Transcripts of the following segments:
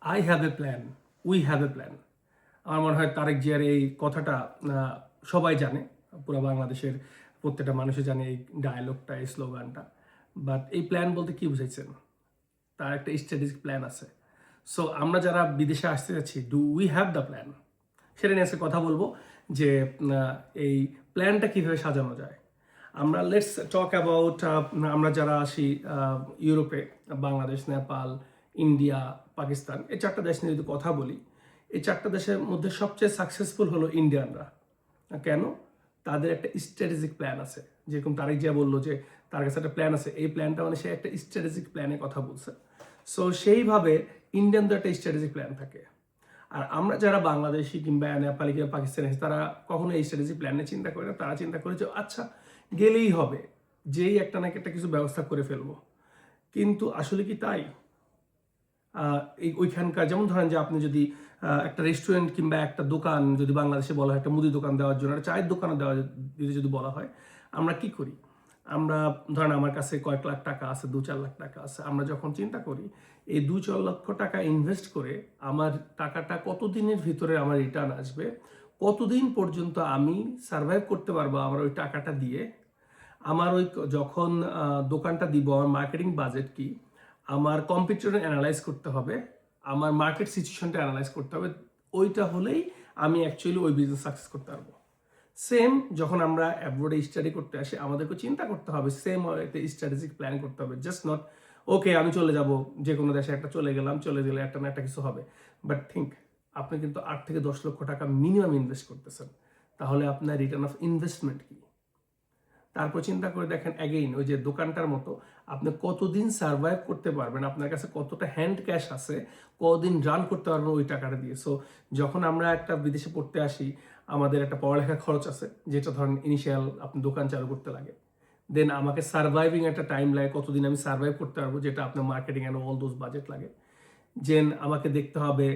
I have a plan, we have a plan. আমার মনে হয় তারেক জিয়ার এই কথাটা সবাই জানে, পুরো বাংলাদেশের প্রত্যেকটা মানুষই জানে এই ডায়ালগটা, এই স্লোগানটা। বাট এই প্ল্যান বলতে কি বুঝাইছেন? তার একটা স্ট্র্যাটেজিক প্ল্যান আছে। সো আমরা যারা বিদেশে আসতে যাচ্ছি, do we have the plan? সেটা নিয়ে আজকে কথা বলবো যে এই প্ল্যানটা কিভাবে সাজানো যায়। আমরা লেটস টক অ্যাবাউট আমরা যারা আসি ইউরোপে, বাংলাদেশ, নেপাল, ইন্ডিয়া, পাকিস্তান, এই চারটা দেশ নিয়ে যদি কথা বলি, এই চারটা দেশের মধ্যে সবচেয়ে সাকসেসফুল হলো ইন্ডিয়ানরা। কেন? তাদের একটা স্ট্র্যাটেজিক প্ল্যান আছে। যেরকম তারেক জিয়া বললো যে তার কাছে একটা প্ল্যান আছে, এই প্ল্যানটা মানে সে একটা স্ট্র্যাটেজিক প্ল্যানের কথা বলছে। সো সেইভাবে ইন্ডিয়ানদের একটা স্ট্র্যাটেজিক প্ল্যান থাকে। আর আমরা যারা বাংলাদেশি কিংবা নেপালি কিংবা পাকিস্তানি তারা কখনো এই স্ট্র্যাটেজি প্ল্যানে চিন্তা করে না। তারা চিন্তা করে যে আচ্ছা গেলেই হবে, যেই একটা নাকি একটা কিছু ব্যবস্থা করে ফেলবো। কিন্তু আসলে কি তাই? ওইখানকার যেমন ধরেন যে আপনি যদি একটা রেস্টুরেন্ট কিংবা একটা দোকান যদি বাংলাদেশে বলা হয়, একটা মুদি দোকান দেওয়ার জন্য, একটা চায়ের দোকানে দেওয়ার যদি বলা হয়, আমরা কি করি? আমরা ধরেন আমার কাছে কয়েক লাখ টাকা আছে, 2-4 লাখ টাকা আছে। আমরা যখন চিন্তা করি এই 2-4 লক্ষ টাকা ইনভেস্ট করে আমার টাকাটা কতদিনের ভিতরে আমার রিটার্ন আসবে, কতদিন পর্যন্ত আমি সার্ভাইভ করতে পারবো আমার ওই টাকাটা দিয়ে, আমার ওই যখন দোকানটা দিব আমার মার্কেটিং বাজেট কি, আমার কম্পিটিটর অ্যানালাইজ করতে হবে, আমার মার্কেট সিচুয়েশনটা অ্যানালাইজ করতে হবে। ওইটা হলেই আমি অ্যাকচুয়ালি ওই বিজনেস সাকসেস করতে পারবো। সেম যখন আমরা অ্যাব্রোডে স্টাডি করতে আসি, আমাদেরকে চিন্তা করতে হবে, সেম একটা স্ট্র্যাটেজিক প্ল্যান করতে হবে। জাস্ট নট ওকে আমি চলে যাব, যে কোনো দেশে একটা চলে গেলাম, চলে গেলে একটা না একটা কিছু হবে। বাট থিঙ্ক আপনি কিন্তু 8 থেকে 10 লক্ষ টাকা মিনিমাম ইনভেস্ট করতেছেন, তাহলে আপনার রিটার্ন অফ ইনভেস্টমেন্ট কি? তারপর চিন্তা করে দেখেন অ্যাগেইন ওই যে দোকানটার মতো, আপনি কতদিন সার্ভাইভ করতে পারবেন, আপনার কাছে কতটা হ্যান্ড ক্যাশ আছে, কতদিন রান করতে পারবেন ওই টাকাটা দিয়ে। সো যখন আমরা একটা বিদেশে পড়তে আসি, আমাদের একটা পড়ালেখার খরচ আছে, যেটা ধরেন ইনিশিয়াল আপনি দোকান চালু করতে লাগে। দেন আমাকে সার্ভাইভিং একটা টাইম লাগে, কতদিন আমি সার্ভাইভ করতে পারবো, যেটা আপনার marketing and all those budget লাগে। যেন আমাকে দেখতে হবে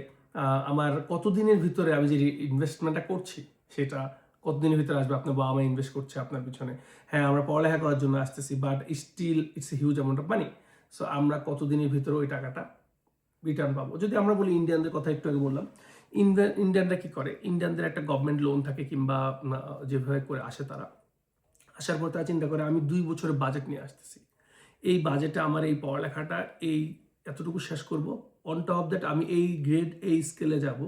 আমার কতদিনের ভিতরে আমি যে ইনভেস্টমেন্টটা করছি সেটা কতদিনের ভিতরে আসবে। আপনার বাবা মা ইনভেস্ট করছে আপনার পিছনে, হ্যাঁ আমরা পড়ালেখা করার জন্য আসতেছি, but still it's a huge amount of money. So আমরা কতদিনের ভিতরে ওই টাকাটা রিটার্ন পাবো। যদি আমরা বলি ইন্ডিয়ানদের কথা একটু আগে বললাম, ইন্ডিয়ানরা কি করে, ইন্ডিয়ানদের একটা গভর্নমেন্ট লোন থাকে কিংবা যেভাবে করে আসে তারা, আসার পর তারা চিন্তা করে আমি 2 বছরের বাজেট নিয়ে আসতেছি, এই বাজেটে আমার এই পড়ালেখাটা এই এতটুকু শেষ করব, অন টপ অফ দ্যাট আমি এই গ্রেড এই স্কেলে যাব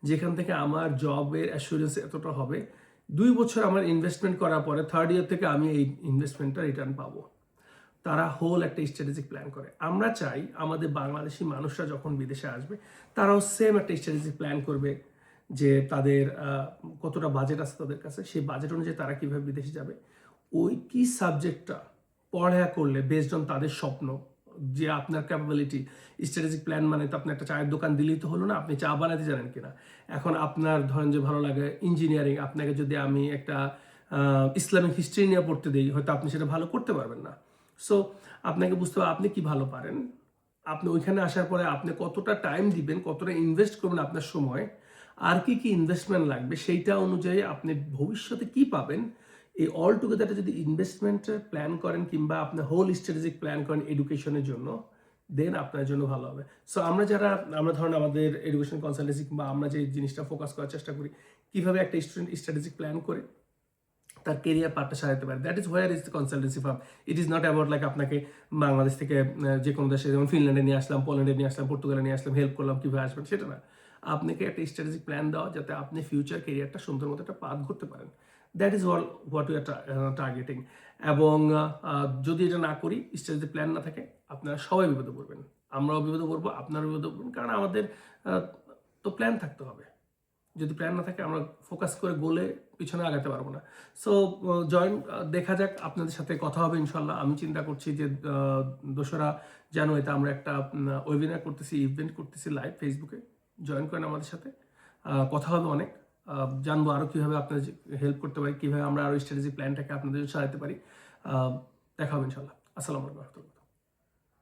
যেখান থেকে আমার জবের অ্যাসুরেন্স এতটা হবে। 2 বছর আমার ইনভেস্টমেন্ট করার পরে থার্ড ইয়ার থেকে আমি এই ইনভেস্টমেন্টটা রিটার্ন পাবো। তারা হোল একটা স্ট্র্যাটেজিক প্ল্যান করে। আমরা চাই আমাদের বাংলাদেশি মানুষরা যখন বিদেশে আসবে তারাও সেম একটা স্ট্র্যাটেজিক প্ল্যান করবে, যে তাদের কতটা বাজেট আছে তাদের কাছে, সেই বাজেট অনুযায়ী তারা কীভাবে বিদেশে যাবে, ওই কি সাবজেক্টটা পড়ালেখা করলে বেসড অন তাদের স্বপ্ন, যে আপনার ক্যাপাবিলিটি। স্ট্র্যাটেজিক প্ল্যান মানে তো আপনি একটা চায়ের দোকান দিলেই তো হলো না, আপনি চা বানাতে জানেন কিনা। এখন আপনার ধরেন যে ভালো লাগে ইঞ্জিনিয়ারিং, আপনাকে যদি আমি একটা ইসলামিক হিস্ট্রি নিয়ে পড়তে দিই, হয়তো আপনি সেটা ভালো করতে পারবেন না। সো আপনাকে বুঝতে হবে আপনি কি ভালো পারেন, আপনি ওইখানে আসার পরে আপনি কতটা টাইম দিবেন, কতটা ইনভেস্ট করবেন আপনার সময়, আর কি কি ইনভেস্টমেন্ট লাগবে, সেইটা অনুযায়ী আপনি ভবিষ্যতে কি পাবেন, এই অল টুগেদারটা যদি ইনভেস্টমেন্টের প্ল্যান করেন কিংবা আপনি হোল স্ট্র্যাটেজিক প্ল্যান করেন এডুকেশনের জন্য, দেন আপনার জন্য ভালো হবে। সো আমরা ধরেন আমাদের এডুকেশন কনসালটেন্সি কিংবা আমরা যে জিনিসটা ফোকাস করার চেষ্টা করি, কিভাবে একটা স্টুডেন্ট স্ট্র্যাটেজিক প্ল্যান করে তার কেরিয়ার পার্টটা সাজাতে পারে। That is where is the consultancy firm. It is not about like আপনাকে বাংলাদেশ থেকে যে কোনো দেশে, যেমন ফিনল্যান্ডে নিয়ে আসলাম, পোল্যান্ডে নিয়ে আসলাম, পর্তুগালে নিয়ে আসলাম, হেল্প করলাম কীভাবে আসবেন, সেটা না। আপনাকে একটা স্ট্র্যাটেজিক প্ল্যান দেওয়া যাতে আপনি ফিউচার কেরিয়ারটা সুন্দর মতো একটা পাথ করতে পারেন। That is what you are targeting. এবং যদি এটা না করি, স্ট্র্যাটেজিক প্ল্যান না থাকে, আপনারা সবাই বিপদে পড়বেন, আমরাও বিপদে পড়বো, আপনারাও বিপদে পড়বেন। কারণ আমাদের তো প্ল্যান থাকতে হবে। যদি প্ল্যান না থাকে আমরা ফোকাস করে গোলে পিছনে আগাতে পারবো না। সো দেখা যাক, আপনাদের সাথে কথা হবে ইনশাল্লাহ। আমি চিন্তা করছি যে 2রা জানুয়ারিতে আমরা একটা ওয়েবিনার করতেছি, ইভেন্ট করতেছি লাইভ ফেসবুকে, জয়েন করেন আমাদের সাথে। কথা হবে অনেক, জানবো আরও কীভাবে আপনাদের হেল্প করতে পারি, কীভাবে আমরা আরও স্ট্র্যাটেজি প্ল্যানটাকে আপনাদের সাজাতে পারি। দেখা হবে ইনশাল্লাহ। আসসালামু আলাইকুম।